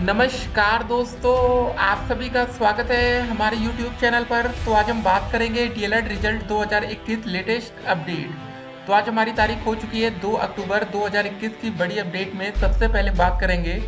नमस्कार दोस्तों, आप सभी का स्वागत है हमारे YouTube चैनल पर। तो आज हम बात करेंगे डीएलएड रिजल्ट 2021 लेटेस्ट अपडेट। तो आज हमारी तारीख हो चुकी है 2 अक्टूबर 2021 की बड़ी अपडेट में सबसे पहले बात करेंगे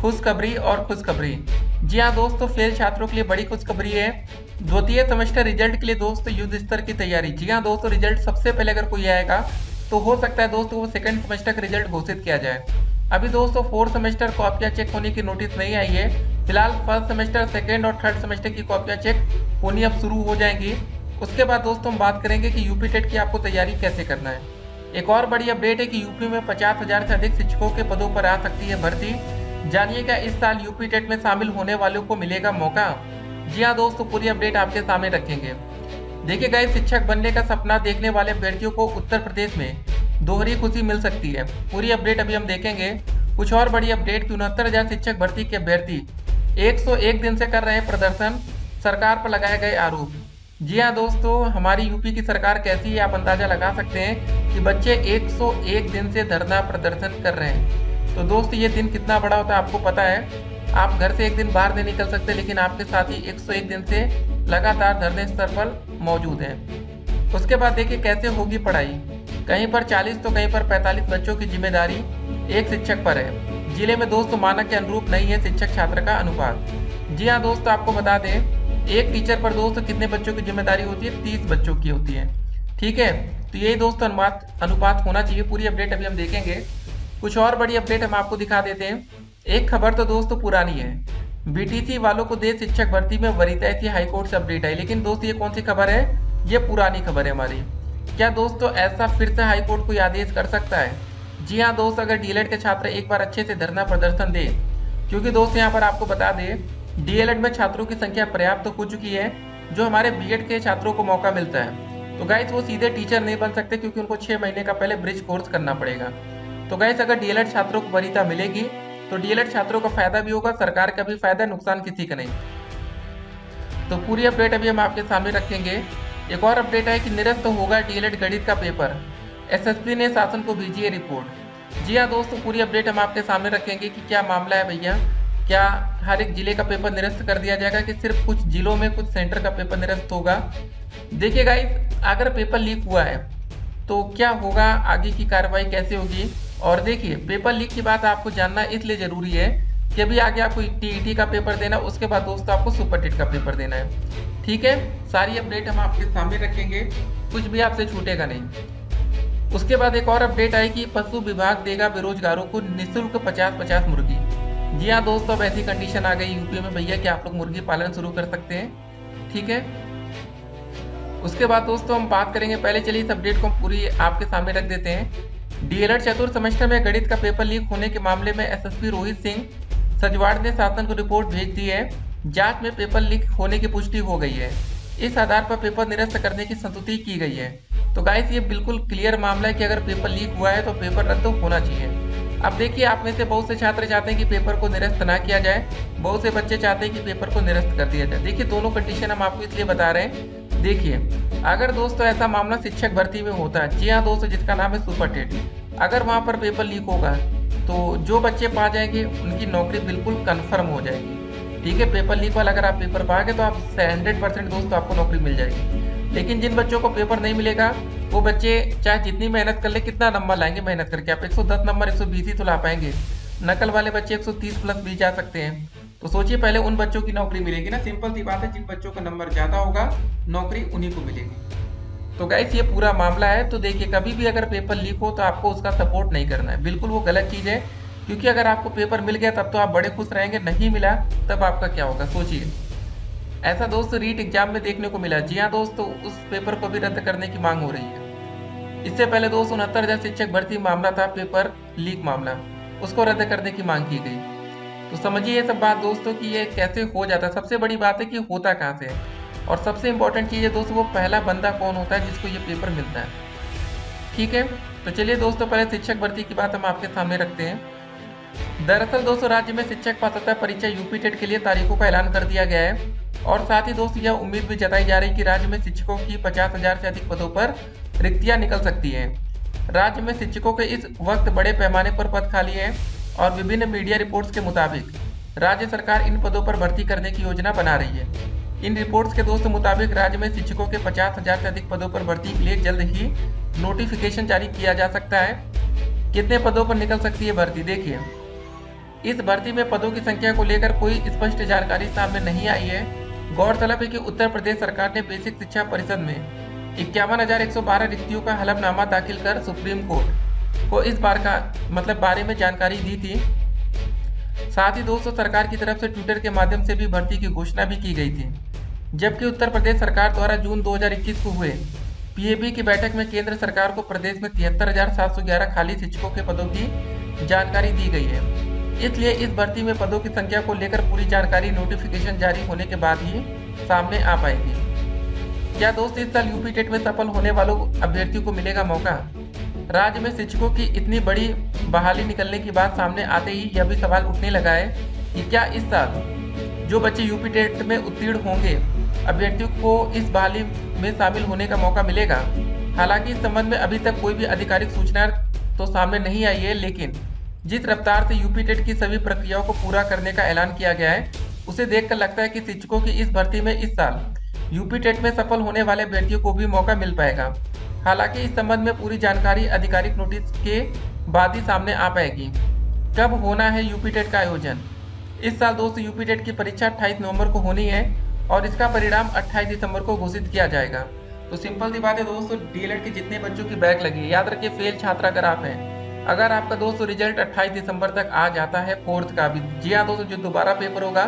खुशखबरी और खुशखबरी। जी हाँ दोस्तों, फेल छात्रों के लिए बड़ी खुशखबरी है। द्वितीय सेमेस्टर रिजल्ट के लिए दोस्तों युद्ध स्तर की तैयारी। जी हाँ दोस्तों, रिजल्ट सबसे पहले अगर कोई आएगा तो हो सकता है दोस्तों वो सेकंड सेमेस्टर का रिजल्ट घोषित किया जाए। अभी दोस्तों फोर्थ सेमेस्टर कॉपियाँ चेक होने की नोटिस नहीं आई है। फिलहाल फर्स्ट सेमेस्टर, सेकंड और थर्ड सेमेस्टर की कॉपियाँ चेक होनी अब शुरू हो जाएंगी। उसके बाद दोस्तों हम बात करेंगे कि यूपी टेट की आपको तैयारी कैसे करना है। एक और बड़ी अपडेट है कि यूपी में 50,000 से अधिक शिक्षकों के पदों पर आ सकती है भर्ती। जानिएगा इस साल यूपी टेट में शामिल होने वालों को मिलेगा मौका। जी हाँ दोस्तों, पूरी अपडेट आपके सामने रखेंगे। देखिए गाइस, शिक्षक बनने का सपना देखने वाले अभ्यर्थियों को उत्तर प्रदेश में दोहरी खुशी मिल सकती है। पूरी अपडेट अभी हम देखेंगे। कुछ और बड़ी अपडेट की 69,000 शिक्षक भर्ती के अभ्यर्थी 101 दिन से कर रहे हैं प्रदर्शन, सरकार पर लगाए गए आरोप। जी हाँ दोस्तों, हमारी यूपी की सरकार कैसी है आप अंदाजा लगा सकते हैं कि बच्चे 101 दिन से धरना प्रदर्शन कर रहे हैं। तो दोस्त ये दिन कितना बड़ा होता है आपको पता है। आप घर से एक दिन बाहर नहीं निकल सकते, लेकिन आपके साथी 101 दिन से लगातार धरने स्तर पर मौजूद हैं। उसके बाद देखिए कैसे होगी पढ़ाई। कहीं पर 40 तो कहीं पर 45 बच्चों की जिम्मेदारी एक शिक्षक पर है। जिले में दोस्तों मानक के अनुरूप नहीं है शिक्षक छात्र का अनुपात। जी हाँ दोस्तों, आपको बता दें एक टीचर पर दोस्तों कितने बच्चों की जिम्मेदारी होती है, 30 बच्चों की होती है। ठीक है, तो यही दोस्तों अनुपात होना चाहिए। पूरी अपडेट अभी हम देखेंगे। कुछ और बड़ी अपडेट हम आपको दिखा देते हैं। एक खबर तो दोस्तों पुरानी है, बीटीसी वालों को दे शिक्षक भर्ती में वरीयता थी, हाईकोर्ट से अपडेट आई। लेकिन दोस्तों ये कौन सी खबर है, ये पुरानी खबर है हमारी। क्या दोस्तों ऐसा फिर से हाईकोर्ट कोई आदेश कर सकता है? जी हाँ दोस्त, अगर डीएलएड के छात्र एक बार अच्छे से धरना प्रदर्शन दे, क्योंकि दोस्त यहाँ पर आपको बता दें डीएलएड में छात्रों की संख्या पर्याप्त हो चुकी है। जो हमारे बीएड के छात्रों को मौका मिलता है, तो गाइस वो सीधे टीचर नहीं बन सकते, क्योंकि उनको 6 महीने का पहले ब्रिज कोर्स करना पड़ेगा। तो गाइस अगर डीएलएड छात्रों को वरीयता मिलेगी तो डीएलएड छात्रों का फायदा भी होगा, सरकार का भी फायदा, नुकसान किसी का नहीं। तो पूरी अपडेट अभी हम आपके सामने रखेंगे। एक और अपडेट है कि निरस्त होगा डीएलएड गणित का पेपर, एसएसपी ने शासन को भेजी है रिपोर्ट। जी हाँ दोस्तों, पूरी अपडेट हम आपके सामने रखेंगे कि क्या मामला है भैया। क्या हर एक जिले का पेपर निरस्त कर दिया जाएगा कि सिर्फ कुछ जिलों में कुछ सेंटर का पेपर निरस्त होगा? देखिए गाइस, अगर पेपर लीक हुआ है तो क्या होगा, आगे की कार्रवाई कैसे होगी। और देखिए पेपर लीक की बात आपको जानना इसलिए जरूरी है कि अभी आगे आपको टीईटी का पेपर देना, उसके बाद दोस्तों आपको सुपर टेट का पेपर देना है। ठीक है, सारी अपडेट हम आपके सामने रखेंगे, कुछ भी आपसे छूटेगा नहीं। उसके बाद एक और अपडेट आई कि पशु विभाग देगा बेरोजगारों को निःशुल्क 50-50 मुर्गी। जी हाँ दोस्तों, अब ऐसी कंडीशन आ गई यूपी में भैया कि आप लोग मुर्गी पालन शुरू कर सकते हैं। ठीक है, उसके बाद दोस्तों हम बात करेंगे, पहले चलिए इस अपडेट को पूरी आपके सामने रख देते हैं। डीएलएड चतुर्थ सेमेस्टर में गणित का पेपर लीक होने के मामले में एसएसपी रोहित सिंह सजवाड़ ने शासन को रिपोर्ट भेज दी है। जांच में पेपर लीक होने की पुष्टि हो गई है। इस आधार पर पेपर निरस्त करने की संस्तुति की गई है। तो गाइस ये बिल्कुल क्लियर मामला है कि अगर पेपर लीक हुआ है तो पेपर रद्द होना चाहिए। अब देखिए, आप में से बहुत से छात्र चाहते हैं कि पेपर को निरस्त ना किया जाए, बहुत से बच्चे चाहते हैं कि पेपर को निरस्त कर दिया जाए। देखिए दोनों कंडीशन हम आपको इसलिए बता रहे हैं। देखिए अगर दोस्तों ऐसा मामला शिक्षक भर्ती में होता है, जी हाँ दोस्तों, जिसका नाम है सुपर टेट, अगर वहाँ पर पेपर लीक होगा तो जो बच्चे पा जाएंगे उनकी नौकरी बिल्कुल कन्फर्म हो जाएगी। ठीक है, पेपर लीक वाला अगर आप पेपर पाओगे तो आप 100% दोस्तों आपको नौकरी मिल जाएगी। लेकिन जिन बच्चों को पेपर नहीं मिलेगा, वो बच्चे चाहे जितनी मेहनत कर ले, कितना नंबर लाएंगे मेहनत करके, आप 110 नंबर 120 ही तो ला पाएंगे। नकल वाले बच्चे 130 प्लस भी जा सकते हैं। तो सोचिए पहले उन बच्चों की नौकरी मिलेगी ना, सिंपल सी बात है, जिन बच्चों का नंबर ज्यादा होगा नौकरी उन्हीं को मिलेगी। तो गाइस ये पूरा मामला है। तो देखिए कभी भी अगर पेपर लीक हो तो आपको उसका सपोर्ट नहीं करना है, बिल्कुल वो गलत चीज़ है। क्योंकि अगर आपको पेपर मिल गया तब तो आप बड़े खुश रहेंगे, नहीं मिला तब आपका क्या होगा सोचिए। ऐसा दोस्तों रीट एग्जाम में देखने को मिला। जी हाँ दोस्तों, उस पेपर को भी रद्द करने की मांग हो रही है। इससे पहले दोस्तों 69,000 शिक्षक भर्ती मामला था, पेपर लीक मामला, उसको रद्द करने की मांग की गई। तो समझिए ये सब बात दोस्तों कि ये कैसे हो जाता है। सबसे बड़ी बात है कि होता कहाँ से है, और सबसे इंपॉर्टेंट चीज़ है दोस्तों वो पहला बंदा कौन होता है जिसको ये पेपर मिलता है। ठीक है, तो चलिए दोस्तों पहले शिक्षक भर्ती की बात हम आपके सामने रखते हैं। दरअसल दोस्तों राज्य में शिक्षक पात्रता परीक्षा यूपी टेट के लिए तारीखों का ऐलान कर दिया गया है। और साथ ही दोस्तों यह उम्मीद भी जताई जा रही है कि राज्य में शिक्षकों की 50,000 से अधिक पदों पर रिक्तियां निकल सकती हैं। राज्य में शिक्षकों के इस वक्त बड़े पैमाने पर पद खाली हैं और विभिन्न मीडिया रिपोर्ट्स के मुताबिक राज्य सरकार इन पदों पर भर्ती करने की योजना बना रही है। इन रिपोर्ट्स के दोस्तों मुताबिक राज्य में शिक्षकों के 50,000 से अधिक पदों पर भर्ती के लिए जल्द ही नोटिफिकेशन जारी किया जा सकता है। कितने पदों पर निकल सकती है भर्ती, देखिए। इस भर्ती में पदों की संख्या को लेकर कोई स्पष्ट जानकारी सामने नहीं आई है। गौरतलब है कि उत्तर प्रदेश सरकार ने बेसिक शिक्षा परिषद में 51,112 रिक्तियों का हलफनामा दाखिल कर सुप्रीम कोर्ट को इस बारे में जानकारी दी थी। साथ ही दोस्तों सरकार की तरफ से ट्विटर के माध्यम से भी भर्ती की घोषणा भी की गई थी। जबकि उत्तर प्रदेश सरकार द्वारा जून 2021 को हुए पीएबी की बैठक में केंद्र सरकार को प्रदेश में 73,711 खाली शिक्षकों के पदों की जानकारी दी गई है। इसलिए इस भर्ती में पदों की संख्या को लेकर पूरी जानकारी नोटिफिकेशन जारी होने के बाद ही सामने आ पाएगी। क्या दोस्त इस साल यूपी टेट में सफल होने वालों अभ्यर्थियों को मिलेगा मौका? राज्य में शिक्षकों की इतनी बड़ी बहाली निकलने की बात सामने आते ही यह भी सवाल उठने लगा है कि क्या इस साल जो बच्चे यूपी टेट में उत्तीर्ण होंगे अभ्यर्थियों को इस बहाली में शामिल होने का मौका मिलेगा? हालांकि इस संबंध में अभी तक कोई भी आधिकारिक सूचना तो सामने नहीं आई है, लेकिन जिस रफ्तार से यूपी टेट की सभी प्रक्रियाओं को पूरा करने का ऐलान किया गया है उसे देखकर लगता है कि शिक्षकों की इस भर्ती में इस साल यूपी टेट में सफल होने वाले अभ्यर्थियों को भी मौका मिल पाएगा। हालांकि इस संबंध में पूरी जानकारी आधिकारिक नोटिस के बाद ही सामने आ पाएगी। कब होना है यूपी टेट का आयोजन? इस साल दोस्तों यूपी टेट की परीक्षा 28 नवंबर को होनी है और इसका परिणाम 28 दिसंबर को घोषित किया जाएगा। तो सिंपल सी बात है दोस्तों, डीएलएड के जितने बच्चों की बैक लगी, याद रखिए फेल छात्र अगर आप हैं, अगर आपका दोस्तों रिजल्ट 28 दिसंबर तक आ जाता है फोर्थ का भी, जी हाँ दोस्तों, जो दोबारा पेपर होगा,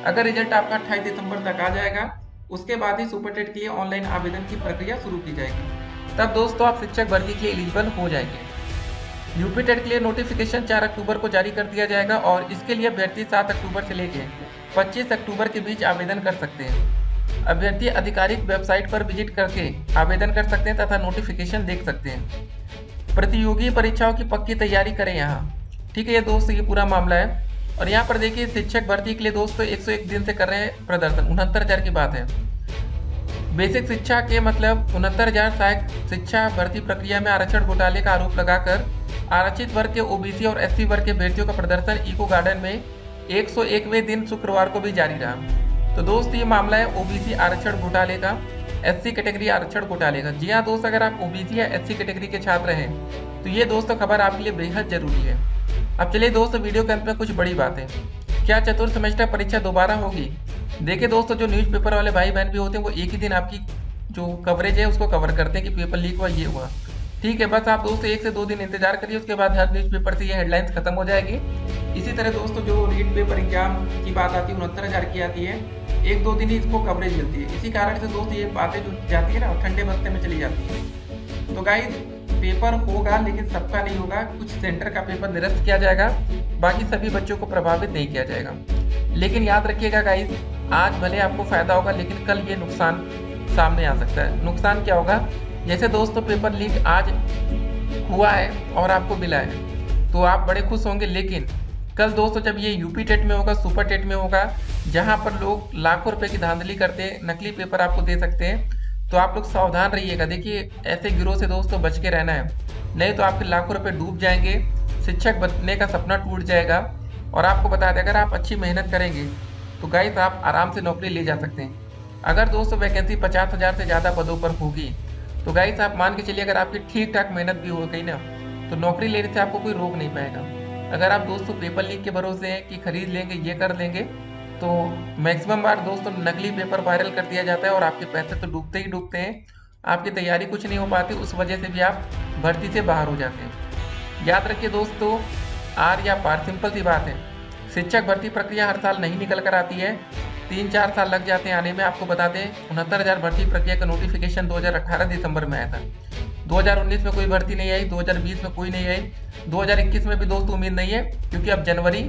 अगर रिजल्ट आपका 28 दिसंबर तक आ जाएगा उसके बाद ही सुपर टेट के लिए ऑनलाइन आवेदन की प्रक्रिया शुरू की जाएगी। तब दोस्तों आप शिक्षक भर्ती के लिए एलिजिबल हो जाएंगे। यूपी टेट के लिए नोटिफिकेशन 4 अक्टूबर को जारी कर दिया जाएगा और इसके लिए अभ्यर्थी 7 अक्टूबर से लेकर 25 अक्टूबर के बीच आवेदन कर सकते हैं। अभ्यर्थी आधिकारिक वेबसाइट पर विजिट करके आवेदन कर सकते हैं तथा नोटिफिकेशन देख सकते हैं। प्रतियोगी परीक्षाओं की पक्की तैयारी करें यहाँ, ठीक है ये दोस्तों, ये पूरा मामला है। और यहाँ पर देखिए शिक्षक भर्ती के लिए दोस्तों 101 दिन से कर रहे हैं प्रदर्शन, 69,000 की बात है। बेसिक शिक्षा के मतलब 69,000 सहायक शिक्षा भर्ती प्रक्रिया में आरक्षण घोटाले का आरोप लगाकर आरक्षित वर्ग के ओबीसी और एससी वर्ग के अभ्यर्थियों का प्रदर्शन इको गार्डन में 101वें दिन शुक्रवार को भी जारी रहा। तो दोस्त ये मामला है ओबीसी आरक्षण घोटाले का, एससी कैटेगरी आरक्षण घोटाले का। जी हाँ दोस्त, अगर आप ओबीसी या एससी कैटेगरी के छात्र हैं तो ये दोस्तों खबर आपके लिए बेहद जरूरी है। अब चलिए दोस्तों वीडियो के अंत में कुछ बड़ी बातें। क्या चतुर्थ सेमेस्टर परीक्षा दोबारा होगी? देखिए दोस्तों, जो न्यूज़पेपर वाले भाई बहन भी होते हैं वो एक ही दिन आपकी जो कवरेज है उसको कवर करते हैं कि पेपर लीक हुआ, ये हुआ, ठीक है। बस आप दोस्तों 1 से 2 दिन इंतजार करिए, उसके बाद हर न्यूज़पेपर से ये हेडलाइंस खत्म हो जाएगी। इसी तरह दोस्तों जो रीट पेपर एग्जाम की बात आती है 69,000 की आती है, 1-2 दिन ही इसको कवरेज मिलती है। इसी कारण से दोस्तों ये बातें जो जाती है ना ठंडे बस्ते में चली जाती है। तो गाइस पेपर होगा लेकिन सबका नहीं होगा, कुछ सेंटर का पेपर निरस्त किया जाएगा, बाकी सभी बच्चों को प्रभावित नहीं किया जाएगा। लेकिन याद रखिएगा गाइस, आज भले आपको फायदा होगा लेकिन कल ये नुकसान सामने आ सकता है। नुकसान क्या होगा? जैसे दोस्तों पेपर लीक आज हुआ है और आपको मिला है तो आप बड़े खुश होंगे, लेकिन कल दोस्तों जब ये यूपी टेट में होगा, सुपर टेट में होगा, जहां पर लोग लाखों रुपए की धांधली करते हैं, नकली पेपर आपको दे सकते हैं, तो आप लोग सावधान रहिएगा। देखिए ऐसे गिरोह से दोस्तों बच के रहना है, नहीं तो आपके लाखों रुपए डूब जाएंगे, शिक्षक बनने का सपना टूट जाएगा। और आपको बता दें अगर आप अच्छी मेहनत करेंगे तो गाइस आप आराम से नौकरी ले जा सकते हैं। अगर दोस्तों वैकेंसी 50,000 से ज़्यादा पदों पर होगी तो गाइस आप मान के चलिए अगर आपकी ठीक ठाक मेहनत भी हो गई ना तो नौकरी लेने से आपको कोई रोक नहीं पाएगा। अगर आप दोस्तों पेपर लीक के भरोसे हैं कि खरीद लेंगे, ये कर लेंगे, तो मैक्सिमम बार दोस्तों नकली पेपर वायरल कर दिया जाता है और आपके पैसे तो डूबते ही डूबते हैं, आपकी तैयारी कुछ नहीं हो पाती, उस वजह से भी आप भर्ती से बाहर हो जाते हैं। याद रखिए दोस्तों, आर या पार, सिंपल सी बात है। शिक्षक भर्ती प्रक्रिया हर साल नहीं निकल कर आती है, 3-4 साल लग जाते हैं आने में। आपको बता दें 69,000 भर्ती प्रक्रिया का नोटिफिकेशन 2018 दिसंबर में आया था, 2019 में कोई भर्ती नहीं आई, 2020 में कोई नहीं आई, 2021 में भी दोस्तों उम्मीद नहीं है क्योंकि अब जनवरी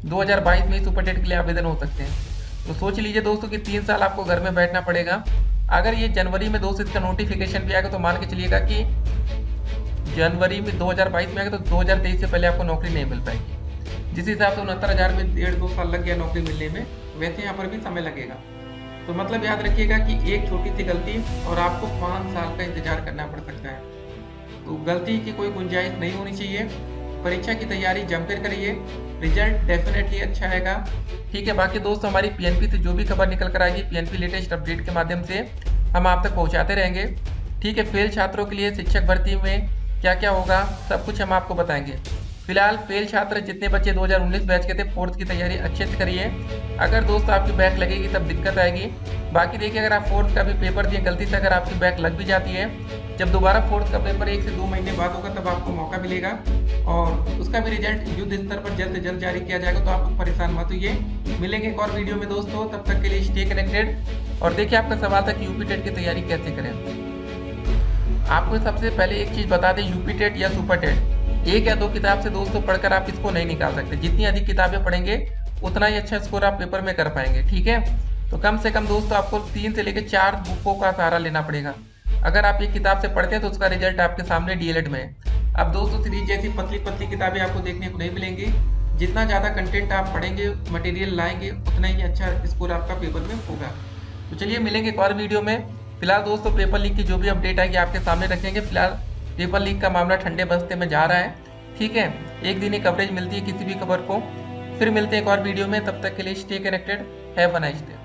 2022 में ही सुपर टेट के लिए आवेदन हो सकते हैं। तो सोच लीजिए दोस्तों कि 3 साल आपको घर में बैठना पड़ेगा। अगर ये जनवरी में दोस्तों इसका नोटिफिकेशन भी आएगा तो मान के चलिएगा कि जनवरी में 2022 में आएगा तो 2023 से पहले आपको नौकरी नहीं मिल पाएगी। जिस हिसाब से 69,000 में 1.5-2 साल लग गया नौकरी मिलने में, वैसे यहाँ पर भी समय लगेगा। तो मतलब याद रखिएगा कि एक छोटी सी गलती और आपको 5 साल का इंतजार करना पड़ सकता है। तो गलती की कोई गुंजाइश नहीं होनी चाहिए। परीक्षा की तैयारी जमकर करिए, रिजल्ट डेफिनेटली अच्छा आएगा। ठीक है, बाकी दोस्तों हमारी पीएनपी से जो भी खबर निकल कर आएगी पीएनपी लेटेस्ट अपडेट के माध्यम से हम आप तक पहुंचाते रहेंगे। ठीक है, फेल छात्रों के लिए शिक्षक भर्ती में क्या क्या होगा सब कुछ हम आपको बताएंगे। फिलहाल फेल छात्र जितने बच्चे 2019 बैच के थे फोर्थ की तैयारी अच्छे से करिए। अगर दोस्तों आपकी बैक लगेगी तब दिक्कत आएगी। बाकी देखिए, अगर आप फोर्थ का भी पेपर दिए गलती से अगर आपकी बैक लग भी जाती है, जब दोबारा फोर्थ का पेपर 1 से 2 महीने बाद होगा तब आपको मौका मिलेगा और उसका भी रिजल्ट युद्ध स्तर पर जल्द से जल्द जारी किया जाएगा। तो आप परेशान मत होइए, मिलेंगे एक और वीडियो में दोस्तों, तब तक के लिए स्टे कनेक्टेड। और देखिए, आपका सवाल था कि यूपी टेट की तैयारी कैसे करें। आपको सबसे पहले एक चीज़ बता दें, यूपी टेट या सुपर टेट एक या 2 किताब से दोस्तों पढ़कर आप इसको नहीं निकाल सकते। जितनी अधिक किताबें पढ़ेंगे उतना ही अच्छा स्कोर आप पेपर में कर पाएंगे। ठीक है, तो कम से कम दोस्तों आपको 3 से लेकर 4 बुकों का सहारा लेना पड़ेगा। अगर आप एक किताब से पढ़ते हैं तो उसका रिजल्ट आपके सामने डीएलएड में है। अब दोस्तों सीरीज जैसी पतली पतली किताबें आपको देखने को नहीं मिलेंगी। जितना ज़्यादा कंटेंट आप पढ़ेंगे, मटेरियल लाएंगे, उतना ही अच्छा स्कोर आपका पेपर में होगा। तो चलिए मिलेंगे एक और वीडियो में। फिलहाल दोस्तों पेपर लीक की जो भी अपडेट आएगी आपके सामने रखेंगे। फिलहाल पेपर लीक का मामला ठंडे बस्ते में जा रहा है। ठीक है, एक दिन ही कवरेज मिलती है किसी भी खबर को। फिर मिलते हैं एक और वीडियो में, तब तक के लिए stay connected, have a nice day.